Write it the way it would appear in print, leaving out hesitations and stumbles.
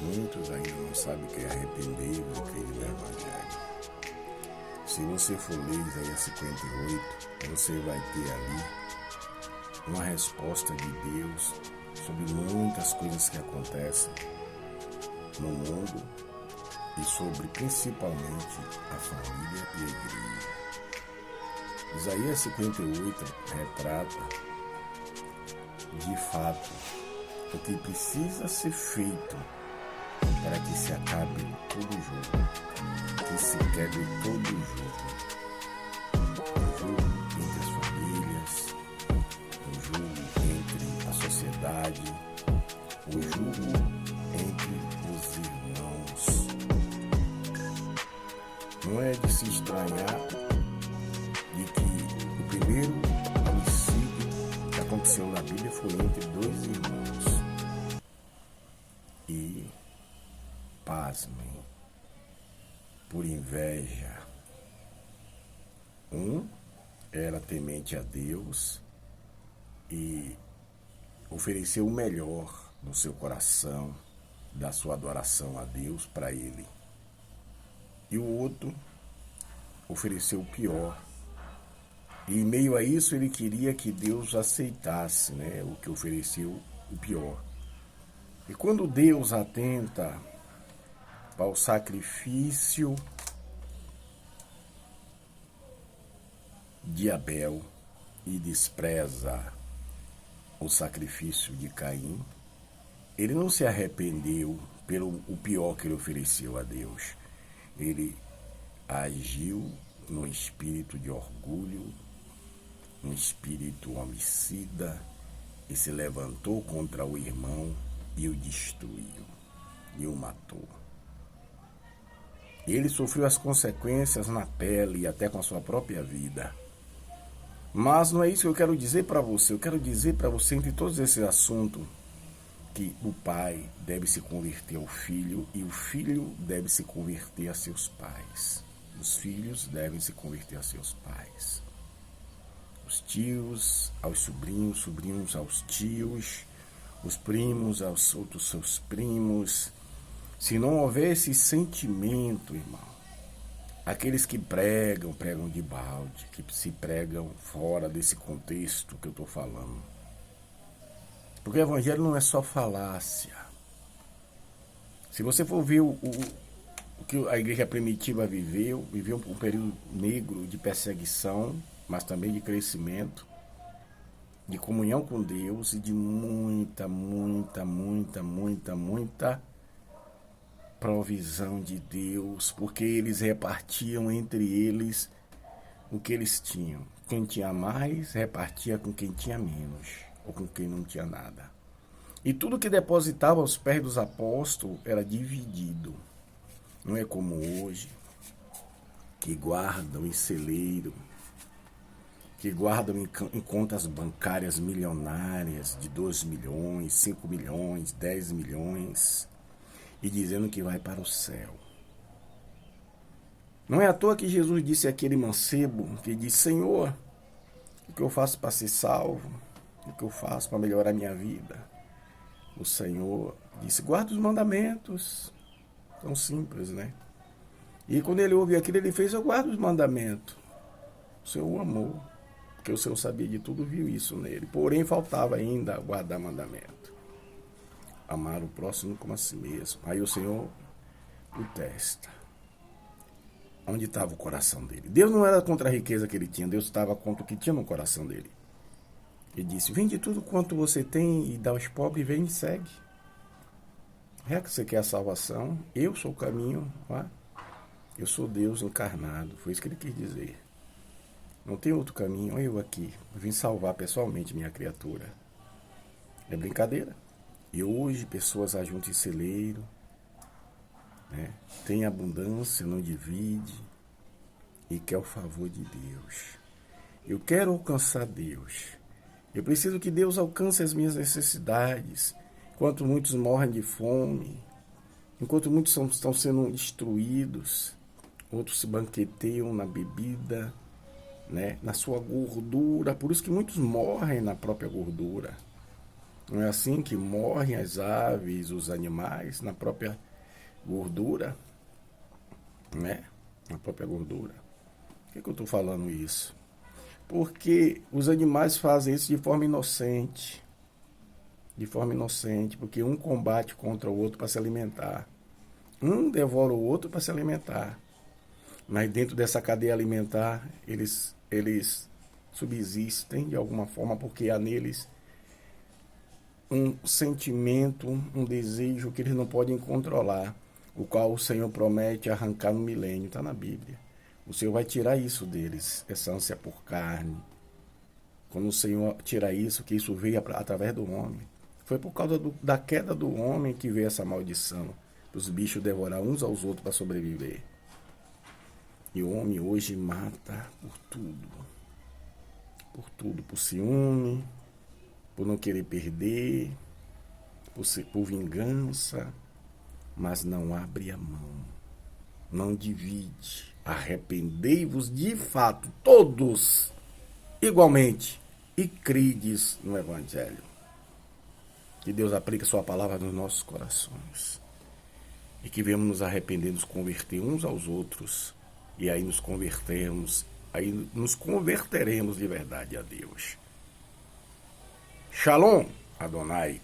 Muitos ainda não sabem o que é arrepender e crer no Evangelho. Se você for ler Isaías 58, você vai ter ali uma resposta de Deus sobre muitas coisas que acontecem no mundo e sobre principalmente a família e a igreja. Isaías 58 retrata de fato o que precisa ser feito para que se acabe todo o jogo, que se quebre todo o jogo. O jogo entre as famílias, o jogo entre a sociedade, o jogo entre os irmãos. Não é de se estranhar de que o primeiro homicídio que aconteceu na Bíblia foi entre dois irmãos. E, pasmem, por inveja, um era temente a Deus e ofereceu o melhor no seu coração, da sua adoração a Deus para ele. E o outro ofereceu o pior. E em meio a isso ele queria que Deus aceitasse, o que ofereceu o pior. E quando Deus atenta ao sacrifício de Abel e despreza o sacrifício de Caim, ele não se arrependeu pelo o pior que ele ofereceu a Deus. Ele agiu no espírito de orgulho, um espírito homicida, e se levantou contra o irmão e o destruiu, e o matou. Ele sofreu as consequências na pele e até com a sua própria vida. Mas não é isso que eu quero dizer para você. Eu quero dizer para você, entre todos esses assuntos, que o pai deve se converter ao filho e o filho deve se converter a seus pais. Os filhos devem se converter a seus pais. Os tios aos sobrinhos, sobrinhos aos tios, os primos aos outros seus primos. Se não houver esse sentimento, irmão, aqueles que pregam de balde, que se pregam fora desse contexto que eu estou falando. Porque o evangelho não é só falácia. Se você for ver o que a igreja primitiva viveu um período negro de perseguição, mas também de crescimento, de comunhão com Deus e de muita provisão de Deus, porque eles repartiam entre eles o que eles tinham. Quem tinha mais, repartia com quem tinha menos, ou com quem não tinha nada. E tudo que depositava aos pés dos apóstolos era dividido. Não é como hoje, que guardam em celeiro, que guardam em contas bancárias milionárias de 2 milhões, 5 milhões, 10 milhões, e dizendo que vai para o céu. Não é à toa que Jesus disse àquele mancebo, que disse: Senhor, o que eu faço para ser salvo? O que eu faço para melhorar a minha vida? O Senhor disse: guarda os mandamentos. Tão simples, né? E quando ele ouviu aquilo, ele fez: eu guardo os mandamentos. O Senhor o amou, porque o Senhor sabia de tudo, viu isso nele. Porém, faltava ainda guardar mandamento. Amar o próximo como a si mesmo. Aí o Senhor o testa. Onde estava o coração dele? Deus não era contra a riqueza que ele tinha, Deus estava contra o que tinha no coração dele. Ele disse: vende tudo quanto você tem e dá aos pobres, vem e me segue. É que você quer a salvação? Eu sou o caminho, eu sou Deus encarnado. Foi isso que ele quis dizer. Não tem outro caminho, olha eu aqui. Eu vim salvar pessoalmente minha criatura. É brincadeira. E hoje pessoas ajuntam em celeiro, tem abundância, não divide e quer o favor de Deus. Eu quero alcançar Deus. Eu preciso que Deus alcance as minhas necessidades. Enquanto muitos morrem de fome, enquanto muitos estão sendo destruídos, outros se banqueteiam na bebida, na sua gordura. Por isso que muitos morrem na própria gordura. Não é assim que morrem as aves, os animais, na própria gordura, né? Na própria gordura. Por que eu estou falando isso? Porque os animais fazem isso de forma inocente. De forma inocente, porque um combate contra o outro para se alimentar. Um devora o outro para se alimentar. Mas dentro dessa cadeia alimentar, eles subsistem de alguma forma, porque há neles um sentimento, um desejo que eles não podem controlar, o qual o Senhor promete arrancar no milênio, está na Bíblia. O Senhor vai tirar isso deles, essa ânsia por carne. Quando o Senhor tira isso, que isso veio através do homem. Foi por causa da queda do homem que veio essa maldição, dos bichos devorar uns aos outros para sobreviver. E o homem hoje mata por ciúme, por não querer perder, por vingança, mas não abre a mão, não divide. Arrependei-vos de fato, todos, igualmente, e crides no Evangelho. Que Deus aplique a sua palavra nos nossos corações. E que venhamos nos arrepender, nos converter uns aos outros. E aí nos converteremos de verdade a Deus. Shalom, Adonai.